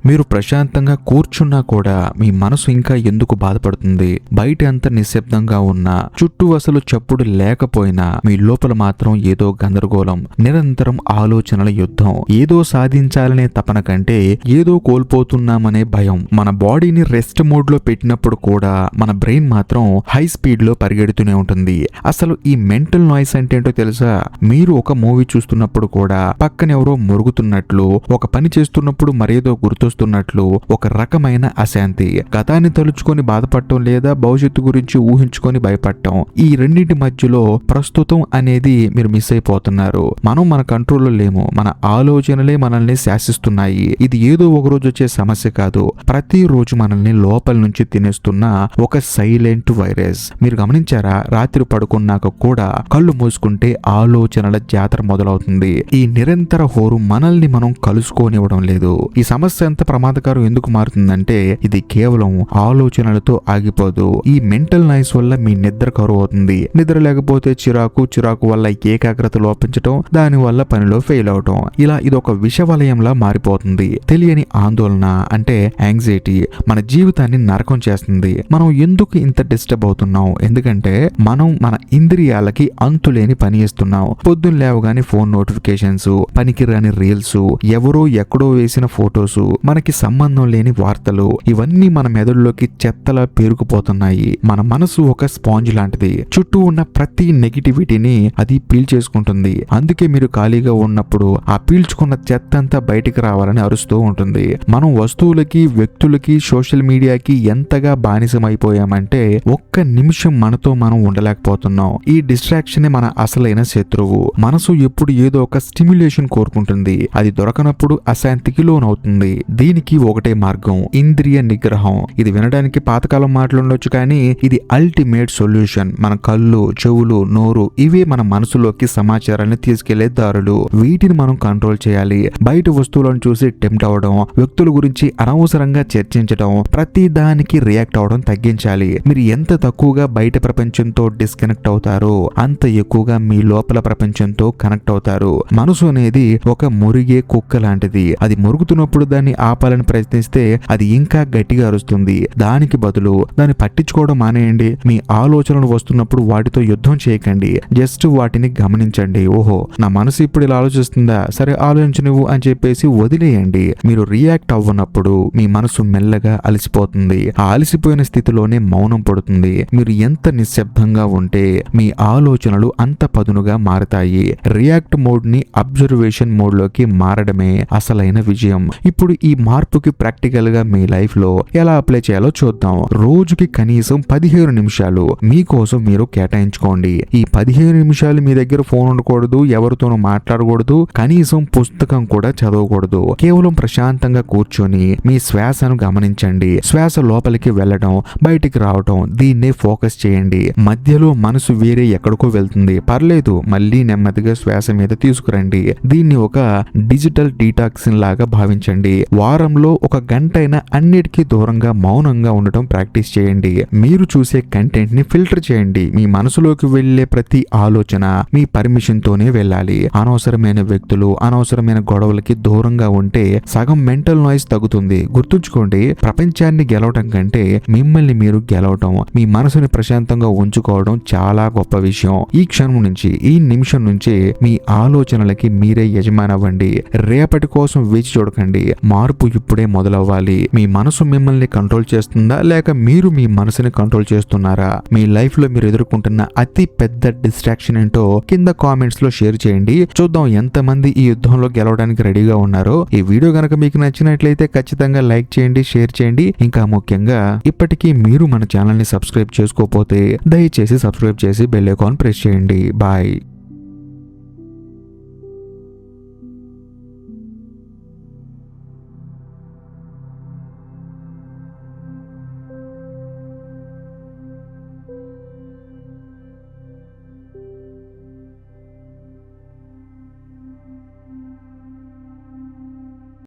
మీరు ప్రశాంతంగా కూర్చున్నా కూడా మీ మనసు ఇంకా ఎందుకు బాధపడుతుంది? బయట ఎంత నిశ్శబ్దంగా ఉన్నా, చుట్టూ అసలు చప్పుడు లేకపోయినా మీ లోపల మాత్రం ఏదో గందరగోళం, నిరంతరం ఆలోచనల యుద్ధం. ఏదో సాధించాలనే తపన కంటే ఏదో కోల్పోతున్నామనే భయం. మన బాడీని రెస్ట్ మోడ్ లో పెట్టినప్పుడు కూడా మన బ్రెయిన్ మాత్రం హై స్పీడ్ లో పరిగెడుతూనే ఉంటుంది. అసలు ఈ మెంటల్ నాయిస్ అంటే ఏంటో తెలుసా? మీరు ఒక మూవీ చూస్తున్నప్పుడు కూడా పక్కన ఎవరో మురుగుతున్నట్లు, ఒక పని చేస్తున్నప్పుడు మరేదో గుర్తొస్తున్నట్లు ఒక రకమైన అశాంతి. గతాన్ని తలుచుకొని బాధపడటం లేదా భవిష్యత్తు గురించి ఊహించుకొని భయపడటం. ఈ రెండింటి మధ్యలో ప్రస్తుతం అనేది మీరు మిస్ అయిపోతున్నారు. మనం మన కంట్రోల్లో లేము. మన ఆలోచనలే మనల్ని శాసిస్తున్నాయి. ఇది ఏదో ఒక రోజు వచ్చే సమస్య కాదు. ప్రతిరోజు మనల్ని లోపల నుంచి తినేస్తున్న ఒక సైలెంట్ వైరస్. మీరు గమనించారా? రాత్రి పడుకున్నాక కూడా కళ్ళు మూసుకుంటే ఆలోచనల జాతర మొదలవుతుంది. ఈ నిరంతర హోరు మనల్ని మనం కలుసుకోనివ్వడం లేదు. ఈ సమస్య ఎంత ప్రమాదకరం ఎందుకు మారుతుందంటే ఇది కేవలం ఆలోచనలతో ఆగిపోదు. ఈ మెంటల్ నాయిస్ వల్ల మీ నిద్ర కరువు అవుతుంది. నిద్ర లేకపోతే చిరాకు వల్ల ఏకాగ్రత లోపించటం, దాని వల్ల పనిలో ఫెయిల్ అవటం. ఇలా ఇదొక విషవలయంలా మారిపోతుంది. తెలియని ఆందోళన అంటే యాంగ్జైటీ మన జీవితాన్ని నరకం చేస్తుంది. మనం ఎందుకు ఇంత డిస్టర్బ్ అవుతున్నాం? ఎందుకంటే మనం మన ఇంద్రియాలకి అంతులేని పని ఇస్తున్నాం. పొద్దున్న లేవగానే ఫోన్ నోటిఫికేషన్స్, పనికిరాని రీల్స్, ఎవరో ఎక్కడో వేసిన ఫోటోస్, మనకి సంబంధం లేని వార్తలు, ఇవన్నీ మన మెదడులోకి చెత్తలా పేరుకుపోతున్నాయి. మన మనసు ఒక స్పాంజ్ లాంటిది. చుట్టూ ఉన్న ప్రతి నెగిటివిటీని అది పీల్చేసుకుంటుంది. అందుకే మీరు ఖాళీగా ఉన్నప్పుడు ఆ పీల్చుకున్న చెత్త అంతా బయటికి రావాలని అరుస్తూ ఉంటుంది. మనం వస్తువులకి, వ్యక్తులకి, సోషల్ మీడియాకి ఎంతగా బానిసమైపోయామంటే ఒక్క నిమిషం మనతో మనం ఉండలేకపోతున్నాం. ఈ డిస్ట్రాక్షన్ మన అసలైన శత్రువు. మనసు ఎప్పుడు ఏదో ఒక స్టిమ్యులేషన్ కోరుకుంటుంది. అది దొరకనప్పుడు అశాంతికి లోనవుతుంది. దీనికి ఒకటే మార్గం, ఇంద్రియ నిగ్రహం. ఇది వినడానికి పాతకాలం మాటలుండొచ్చు, కానీ ఇది అల్టిమేట్ సొల్యూషన్. మన కళ్ళు, చెవులు, నోరు ఇవే మన మనసులోకి సమాచారాన్ని తీసుకెళ్లే దారులు. వీటిని మనం కంట్రోల్ చేయాలి. బయట వస్తువులను చూసి టెంప్ట్ అవడం, వ్యక్తుల గురించి అనవసరంగా చర్చించడం, ప్రతి దానికి రియాక్ట్ అవడం తగ్గించాలి. మీరు ఎంత తక్కువగా బయట ప్రపంచంతో డిస్కనెక్ట్ అవుతారో అంత ఎక్కువగా మీ లోపల ప్రపంచంతో కనెక్ట్ అవుతారు. మనసు అనేది ఒక మురిగే కుక్క లాంటిది. అది మురుగుతున్నప్పుడు దాన్ని ఆపాలని ప్రయత్నిస్తే అది ఇంకా గట్టిగా అరుస్తుంది. దానికి బదులు దాన్ని పట్టించుకోవడం మానేయండి. మీ ఆలోచనలు వస్తున్నప్పుడు వాటితో యుద్ధం చేయకండి. జస్ట్ వాటిని గమనించండి. ఓహో, నా మనసు ఇప్పుడు ఇలా ఆలోచిస్తుందా, సరే ఆలోచించు నువ్వు అని చెప్పేసి వదిలేయండి. మీరు రియాక్ట్ అవ్వనప్పుడు మీ మనసు మెల్లగా అలసిపోతుంది. ఆ అలసిపోయిన స్థితిలోనే మౌనం పడుతుంది. మీరు ఎంత నిశ్శబ్దంగా ఉంటే మీ ఆలోచనలు అంత పదునుగా మారతాయి. రియాక్ట్ మోడ్ ని అబ్జర్వేషన్ మోడ్ లోకి మారడమే అసలైన విజయం. ఇప్పుడు ఈ మార్పుకి ప్రాక్టికల్ గా మీ లైఫ్ లో ఎలా అప్లై చేయాలో చూద్దాం. రోజుకి కనీసం 15 నిమిషాలు మీకోసం మీరు కేటాయించుకోండి. ఈ 15 నిమిషాలు మీ దగ్గర ఫోన్ ఉండకూడదు, ఎవరితోనూ మాట్లాడకూడదు, కనీసం పుస్తకం కూడా చదవకూడదు. కేవలం ప్రశాంతంగా కూర్చొని మీ శ్వాసను గమనించండి. శ్వాస లోపలికి వెళ్ళడం, బయటికి రావడం, దీన్నే ఫోకస్ చేయండి. మధ్యలో మనసు వేరే ఎక్కడికో వెళ్తుంది, పర్లేదు, మళ్ళీ నెమ్మదిగా శ్వాస మీద తీసుకురండి. దీన్ని ఒక డిజిటల్ డీటాక్సిన్ లాగా భావించండి. వారంలో ఒక గంట అయినా అన్నిటికీ దూరంగా మౌనంగా ఉండటం ప్రాక్టీస్ చేయండి. మీరు చూసే కంటెంట్ ని ఫిల్టర్ చేయండి. మీ మనసులోకి వెళ్లే ప్రతి ఆలోచన మీ పర్మిషన్ తోనే వెళ్ళాలి. అనవసరమైన వ్యక్తులు, అనవసరమైన గొడవలకి దూరంగా ఉంటే సగం మెంటల్ నాయిస్ తగ్గుతుంది. గుర్తుంచుకోండి, ప్రపంచాన్ని గెలవడం కంటే మిమ్మల్ని మీరు గెలవటం, మీ మనసుని ప్రశాంతంగా ఉంచుకోవడం చాలా గొప్ప విషయం. ఈ క్షణం నుంచి, ఈ నిమిషం నుంచి మీ ఆలోచనలకి మీరే యజమాని అవ్వండి. రేపటి కోసం వేచి చూడకండి. మార్పు ఇప్పుడే మొదలవ్వాలి. మీ మనసు మిమ్మల్ని కంట్రోల్ చేస్తుందా, లేక మీరు మీ మనసుని కంట్రోల్ చేస్తున్నారా? మీ లైఫ్ లో మీరు ఎదుర్కొంటున్న అతి పెద్ద డిస్ట్రాక్షన్ ఏంటో కింద కామెంట్స్ లో షేర్ చేయండి. చూద్దాం ఎంతమంది ఈ యుద్ధంలో గెలవడానికి రెడీగా ఉన్నారో. ఈ వీడియో గనక మీకు నచ్చినట్లయితే ఖచ్చితంగా లైక్ చేయండి, షేర్ చేయండి. ఇంకా ముఖ్యంగా ఇప్పటికీ మీరు మన ఛానల్ ని సబ్స్క్రైబ్ చేసుకోకపోతే దయచేసి సబ్స్క్రైబ్ చేసి బెల్ ఐకాన్ ప్రెస్ చేయండి. బాయ్.